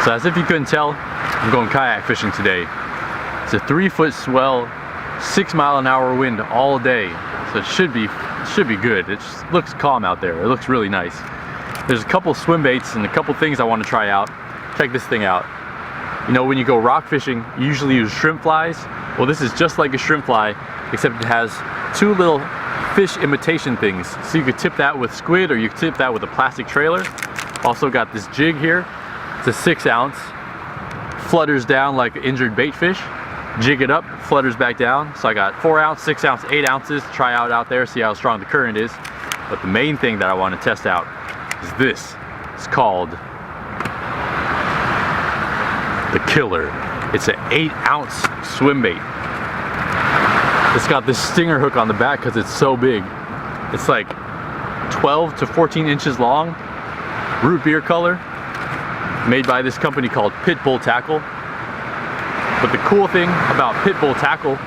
So as if you couldn't tell, I'm going kayak fishing today. It's a 3-foot swell, 6-mile-an-hour wind all day. So it should be good. It just looks calm out there. It looks really nice. There's a couple swim baits and a couple things I want to try out. Check this thing out. You know, when you go rock fishing, you usually use shrimp flies. Well, this is just like a shrimp fly, except it has 2 little fish imitation things. So you could tip that with squid, or you could tip that with a plastic trailer. Also got this jig here. It's a 6-ounce. Flutters down like an injured bait fish. Jig it up, flutters back down. So I got 4-ounce, 6-ounce, 8 ounces to try out there, see how strong the current is. But the main thing that I want to test out is this. It's called the Killer. It's an 8-ounce swim bait. It's got this stinger hook on the back because it's so big. It's like 12 to 14 inches long, root beer color, made by this company called Pitbull Tackle. But the cool thing about Pitbull Tackle,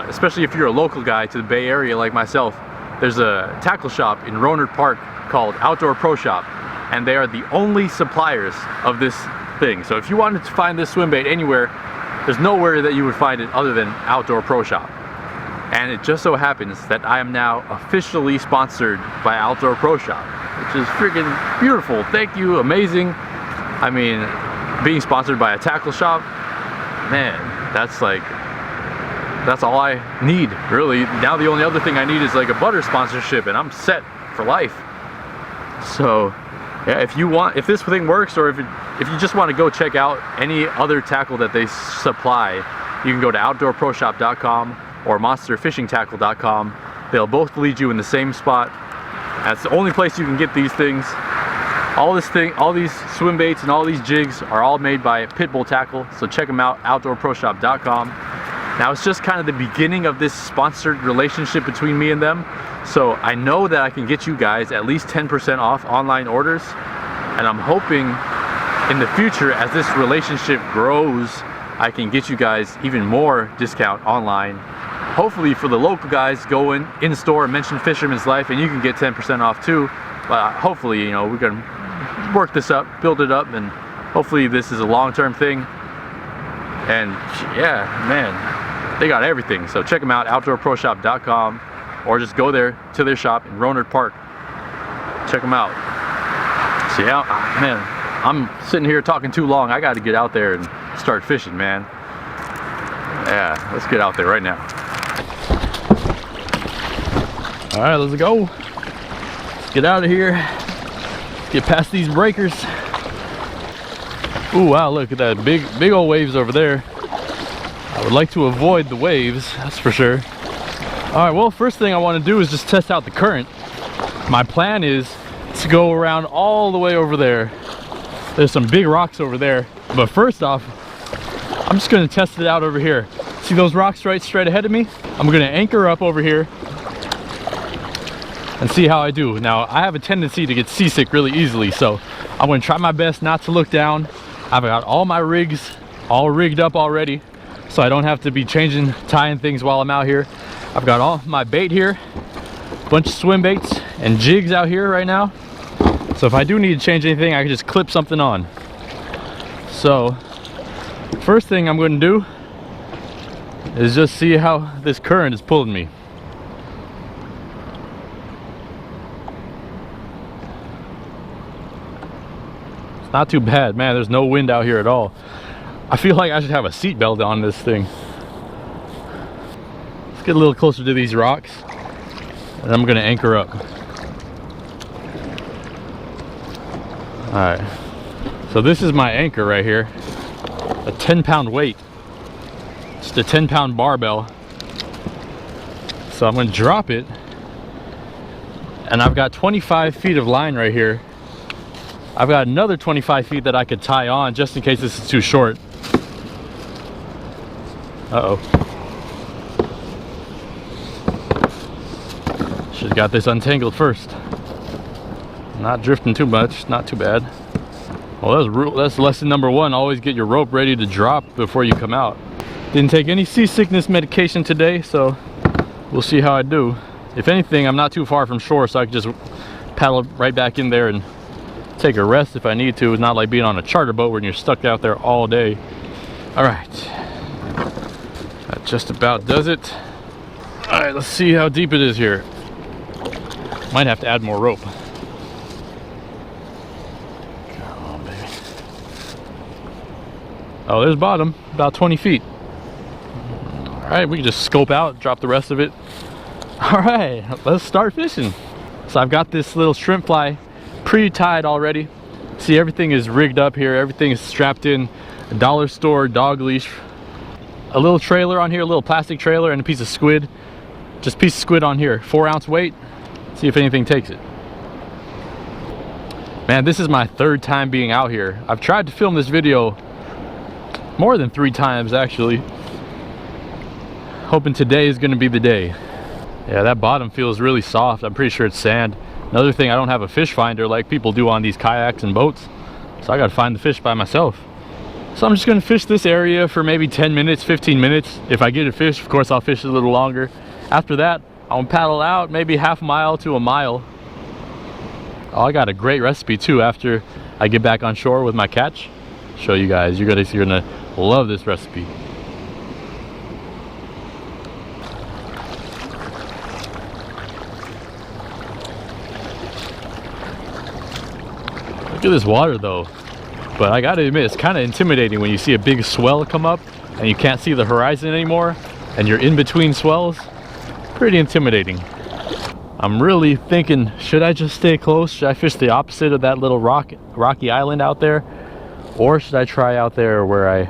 especially if you're a local guy to the Bay Area like myself, there's a tackle shop in Rohnert Park called Outdoor Pro Shop, and they are the only suppliers of this thing. So if you wanted to find this swim bait anywhere, there's nowhere that you would find it other than Outdoor Pro Shop. And it just so happens that I am now officially sponsored by Outdoor Pro Shop, which is freaking beautiful. Thank you, amazing. I mean, being sponsored by a tackle shop, man, that's all I need, really. Now the only other thing I need is like a butter sponsorship, and I'm set for life. So yeah, if this thing works, or if you just want to go check out any other tackle that they supply, you can go to outdoorproshop.com or monsterfishingtackle.com. They'll both lead you in the same spot. That's the only place you can get these things. All these swim baits and all these jigs are all made by Pitbull Tackle, so check them out, outdoorproshop.com. Now it's just kind of the beginning of this sponsored relationship between me and them, so I know that I can get you guys at least 10% off online orders, and I'm hoping in the future, as this relationship grows, I can get you guys even more discount online. Hopefully for the local guys, go in store and mention Fisherman's Life and you can get 10% off too. But hopefully, you know, we can work this up, build it up, and hopefully this is a long-term thing. And yeah, man, they got everything. So check them out, outdoorproshop.com, or just go there to their shop in Rohnert Park. Check them out. So yeah, man, I'm sitting here talking too long. I got to get out there and start fishing, man. Yeah, let's get out there right now. All right, let's go. Let's get out of here. Get past these breakers. Ooh, wow, look at that big old waves over there. I would like to avoid the waves, that's for sure. All right, well, first thing I want to do is just test out the current. My plan is to go around all the way over there. There's some big rocks over there. But first off, I'm just gonna test it out over here. See those rocks straight ahead of me? I'm gonna anchor up over here and see how I do. Now, I have a tendency to get seasick really easily, so I'm gonna try my best not to look down. I've got all my rigs all rigged up already, so I don't have to be tying things while I'm out here. I've got all my bait here, a bunch of swim baits and jigs out here right now. So if I do need to change anything, I can just clip something on. So first thing I'm going to do is just see how this current is pulling me. It's not too bad, man. There's no wind out here at all. I feel like I should have a seatbelt on this thing. Let's get a little closer to these rocks, and I'm going to anchor up. Alright, so this is my anchor right here, a 10-pound weight, just a 10-pound barbell. So I'm going to drop it, and I've got 25 feet of line right here. I've got another 25 feet that I could tie on just in case this is too short. Uh-oh. Should have got this untangled first. Not drifting too much, not too bad. Well, that's lesson number one. Always get your rope ready to drop before you come out. Didn't take any seasickness medication today, so we'll see how I do. If anything, I'm not too far from shore, so I can just paddle right back in there and take a rest if I need to. It's not like being on a charter boat where you're stuck out there all day. All right, that just about does it. All right, let's see how deep it is here. Might have to add more rope. Come on, baby. Oh, there's bottom, about 20 feet. All right, we can just scope out, drop the rest of it. All right, let's start fishing. So I've got this little shrimp fly pre-tied already. See, everything is rigged up here. Everything is strapped in. A dollar store dog leash. A little trailer on here, a little plastic trailer, and a piece of squid. Just a piece of squid on here, 4-ounce weight. See if anything takes it. Man, this is my 3rd time being out here. I've tried to film this video more than 3 times actually. Hoping today is gonna be the day. Yeah, that bottom feels really soft. I'm pretty sure it's sand. Another thing, I don't have a fish finder like people do on these kayaks and boats. So I gotta find the fish by myself. So I'm just gonna fish this area for maybe 10 minutes, 15 minutes. If I get a fish, of course I'll fish a little longer. After that, I'll paddle out maybe half a mile to a mile. Oh, I got a great recipe too after I get back on shore with my catch. Show you guys, you're gonna love this recipe. Look at this water though. But I gotta admit, it's kind of intimidating when you see a big swell come up and you can't see the horizon anymore and you're in between swells. Pretty intimidating. I'm really thinking, should I just stay close? Should I fish the opposite of that little rocky island out there? Or should I try out there where I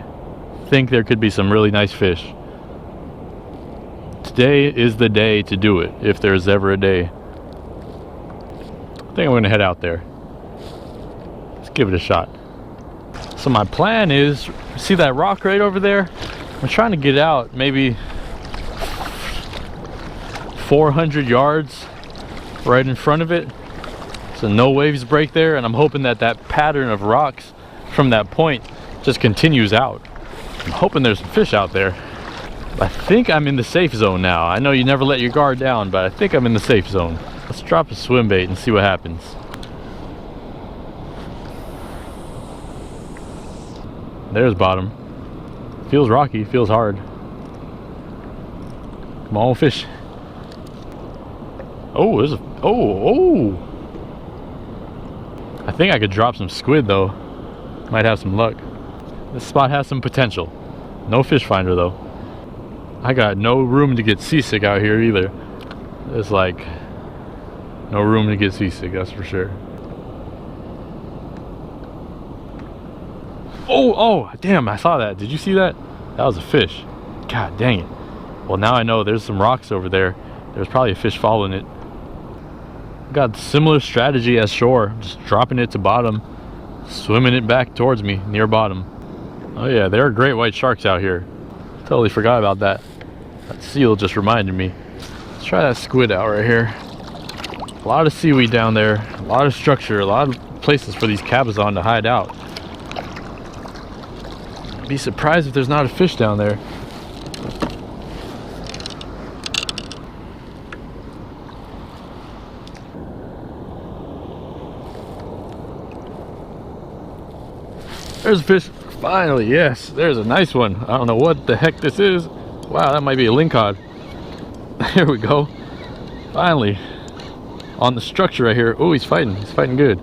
think there could be some really nice fish? Today is the day to do it, if there's ever a day. I think I'm gonna head out there. Let's give it a shot. So my plan is, see that rock right over there? I'm trying to get out maybe 400 yards right in front of it, so no waves break there, and I'm hoping that that pattern of rocks from that point just continues out. I'm hoping there's some fish out there. I think I'm in the safe zone now. I know you never let your guard down, but I think I'm in the safe zone. Let's drop a swim bait and see what happens. There's bottom. Feels rocky, feels hard. Come on, fish. Oh, there's a, oh. I think I could drop some squid though. Might have some luck. This spot has some potential. No fish finder though. I got no room to get seasick out here either. There's like no room to get seasick, that's for sure. Oh, damn, I saw that. Did you see that? That was a fish. God dang it. Well, now I know there's some rocks over there. There's probably a fish following it. Got similar strategy as shore. Just dropping it to bottom, swimming it back towards me near bottom. Oh yeah, there are great white sharks out here. Totally forgot about that. That seal just reminded me. Let's try that squid out right here. A lot of seaweed down there, a lot of structure, a lot of places for these cabezon to hide out. I'd be surprised if there's not a fish down there. There's a fish. Finally, yes, there's a nice one. I don't know what the heck this is. Wow, that might be a lingcod. There we go. Finally, on the structure right here. Oh, he's fighting. He's fighting good.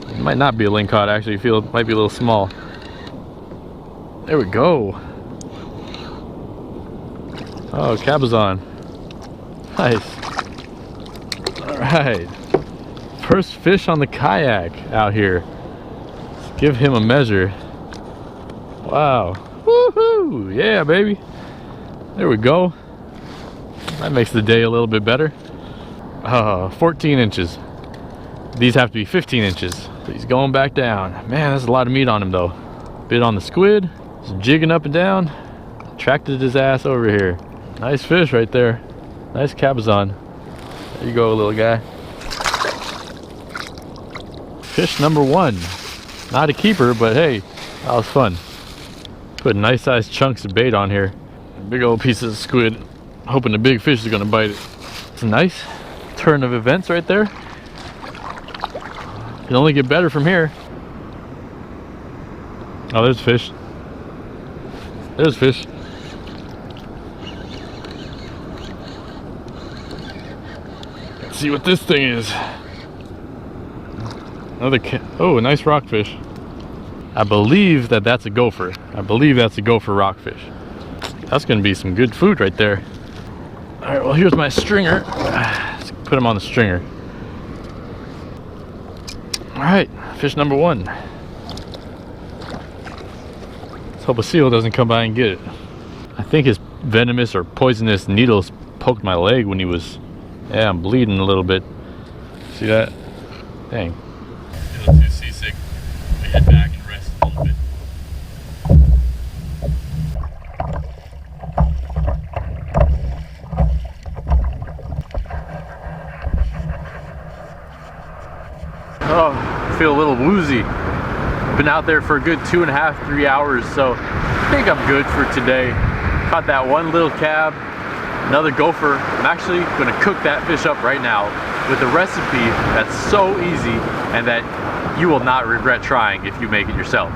It might not be a lingcod. Actually, I feel it might be a little small. There we go. Oh, cabezon. Nice. All right. First fish on the kayak out here. Let's give him a measure. Wow. Woohoo! Yeah, baby. There we go. That makes the day a little bit better. 14 inches. These have to be 15 inches. So he's going back down. Man, there's a lot of meat on him though. Bit on the squid. Just jigging up and down. Attracted his ass over here. Nice fish right there. Nice cabezon. There you go, little guy. Fish number 1. Not a keeper, but hey, that was fun. Put nice sized chunks of bait on here. Big old pieces of squid. Hoping the big fish is gonna bite it. It's a nice turn of events right there. Can only get better from here. Oh, there's fish. There's fish. Let's see what this thing is. Another oh, a nice rockfish. I believe that that's a gopher. I believe that's a gopher rockfish. That's gonna be some good food right there. All right, well, here's my stringer. Let's put him on the stringer. All right, fish number one. Let's hope a seal doesn't come by and get it. I think his venomous or poisonous needles poked my leg when he was, yeah, I'm bleeding a little bit. See that? Dang. Feeling too seasick. We head back and rest a little bit. Oh, I feel a little woozy. Been out there for a good 2.5, 3 hours, so I think I'm good for today. Caught that one little cab, another gopher. I'm actually gonna cook that fish up right now with a recipe that's so easy and that you will not regret trying if you make it yourself.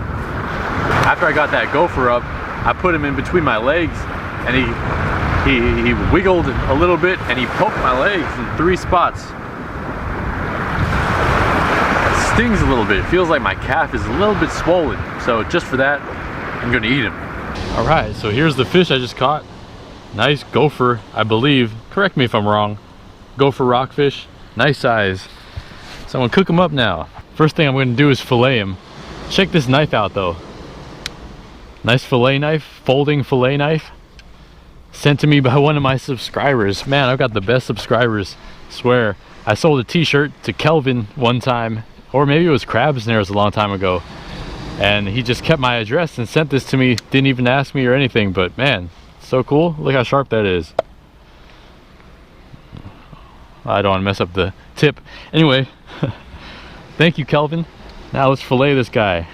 After I got that gopher up, I put him in between my legs and he wiggled a little bit and he poked my legs in 3 spots. Stings a little bit. It feels like my calf is a little bit swollen, so just for that I'm gonna eat him. All right, so here's the fish I just caught. Nice gopher, I believe, correct me if I'm wrong, gopher rockfish, nice size. So I'm gonna cook him up now. First thing I'm gonna do is fillet him. Check this knife out though. Nice fillet knife, folding fillet knife, sent to me by one of my subscribers. Man, I've got the best subscribers, swear. I sold a t-shirt to Kelvin one time, or maybe it was Crab Snares a long time ago, and he just kept my address and sent this to me, didn't even ask me or anything, but man, so cool. Look how sharp that is. I don't want to mess up the tip. Anyway, thank you, Kelvin. Now let's fillet this guy.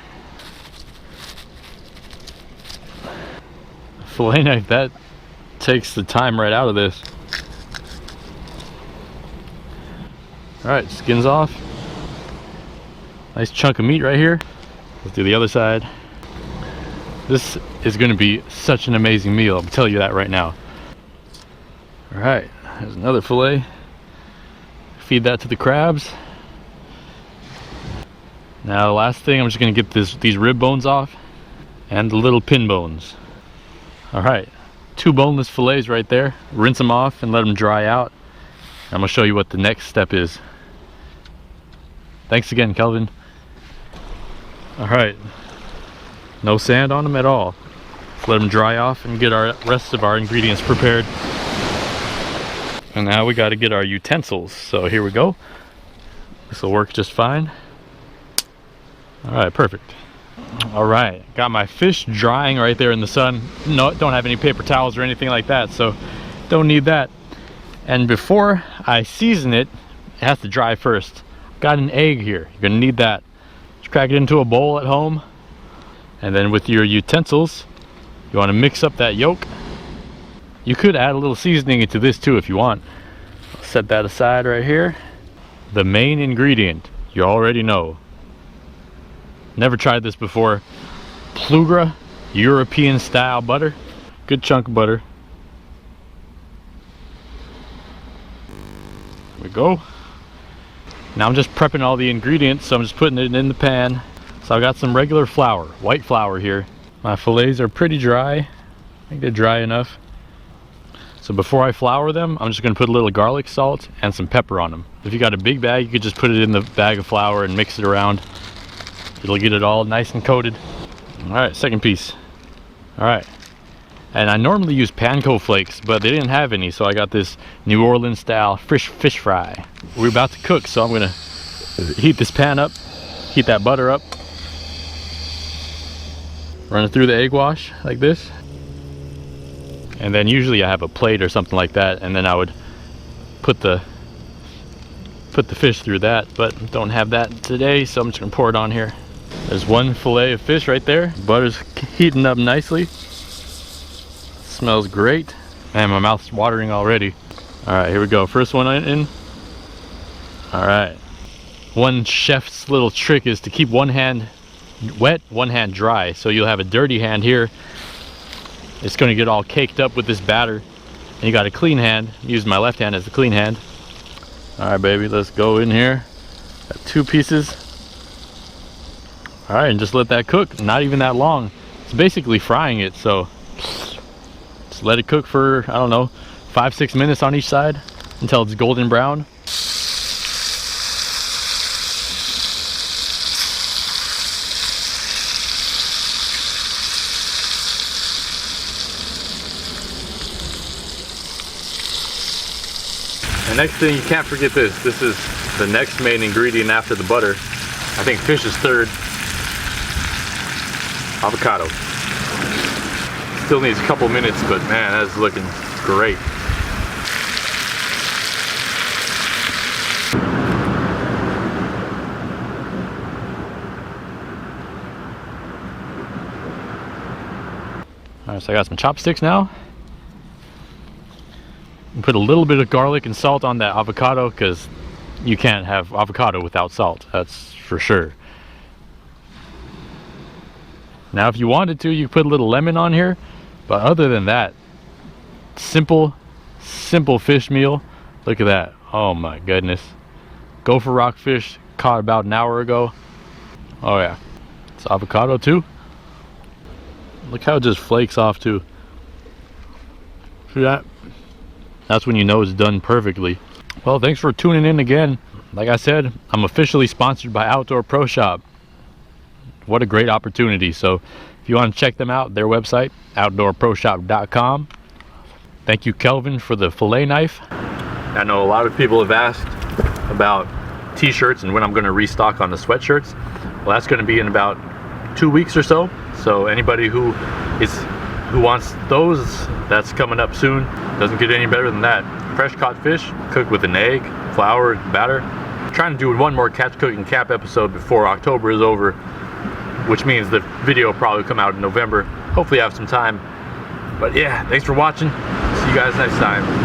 Fillet knife, that takes the time right out of this. All right, skins off. Nice chunk of meat right here. Let's do the other side. This is going to be such an amazing meal, I'll tell you that right now. All right, there's another fillet. Feed that to the crabs. Now the last thing, I'm just going to get these rib bones off and the little pin bones. All right, 2 boneless fillets right there. Rinse them off and let them dry out. I'm going to show you what the next step is. Thanks again, Kelvin. All right, no sand on them at all. Let them dry off and get our rest of our ingredients prepared. And now we got to get our utensils. So here we go. This will work just fine. All right, perfect. All right, got my fish drying right there in the sun. No, don't have any paper towels or anything like that, so don't need that. And before I season it, it has to dry first. Got an egg here. You're gonna need that. Just crack it into a bowl at home, and then with your utensils, you want to mix up that yolk. You could add a little seasoning into this too if you want. Set that aside right here. The main ingredient, you already know. Never tried this before. Plugra European style butter. Good chunk of butter. There we go. Now I'm just prepping all the ingredients, so I'm just putting it in the pan. So I've got some regular flour, white flour here. My fillets are pretty dry. I think they're dry enough. So before I flour them, I'm just gonna put a little garlic salt and some pepper on them. If you got a big bag, you could just put it in the bag of flour and mix it around. It'll get it all nice and coated. All right, second piece. All right. And I normally use panko flakes, but they didn't have any, so I got this New Orleans style fish fry. We're about to cook, so I'm gonna heat this pan up, heat that butter up, run it through the egg wash like this. And then usually I have a plate or something like that, and then I would put the fish through that, but don't have that today, so I'm just gonna pour it on here. There's one fillet of fish right there. Butter's heating up nicely. Smells great. Man, my mouth's watering already. All right, here we go. First one in. All right. One chef's little trick is to keep one hand wet, one hand dry. So you'll have a dirty hand here. It's going to get all caked up with this batter. And you got a clean hand. I'm using my left hand as the clean hand. All right, baby, let's go in here. Got 2 pieces. All right, and just let that cook. Not even that long. It's basically frying it, so just let it cook for, I don't know, 5-6 minutes on each side until it's golden brown. And next thing, you can't forget this. This is the next main ingredient after the butter. I think fish is third. Avocado. Still needs a couple minutes, but man, that's looking great. All right, so I got some chopsticks now. Put a little bit of garlic and salt on that avocado, because you can't have avocado without salt, that's for sure. Now if you wanted to, you could put a little lemon on here, but other than that, simple fish meal. Look at that. Oh my goodness. Gopher rockfish caught about an hour ago. Oh yeah, it's avocado too. Look how it just flakes off too. See that? That's when you know it's done perfectly. Well, thanks for tuning in again. Like I said, I'm officially sponsored by Outdoor Pro Shop. What a great opportunity. So if you want to check them out, their website, outdoorproshop.com. Thank you, Kelvin, for the fillet knife. I know a lot of people have asked about t-shirts and when I'm going to restock on the sweatshirts. Well, that's going to be in about 2 weeks or so. So anybody who wants those, that's coming up soon. Doesn't get any better than that. Fresh caught fish cooked with an egg, flour, batter. I'm trying to do one more catch, cook, and cap episode before October is over, which means the video will probably come out in November. Hopefully I have some time. But yeah, thanks for watching. See you guys next time.